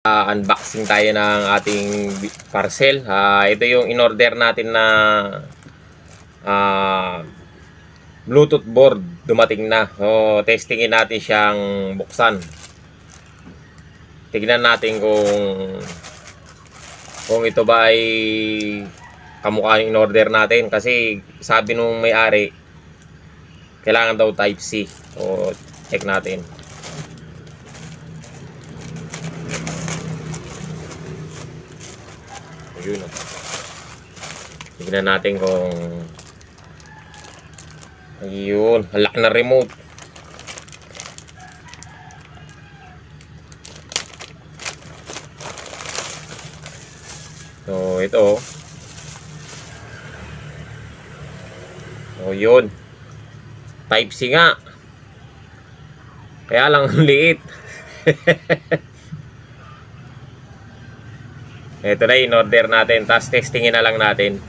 Unboxing tayo ng ating parcel. Ito yung in-order natin na Bluetooth board. Dumating na. So, testingin natin siyang buksan. Tignan natin kung ito ba ay kamukha yung in-order natin. Kasi sabi nung may-ari, kailangan daw Type-C. So, check natin. Yun. Tignan natin kung ayun, laki na remote. So ito. So yun, Type-C nga, kaya lang liit. Ito na in-order natin, tapos testingin na lang natin.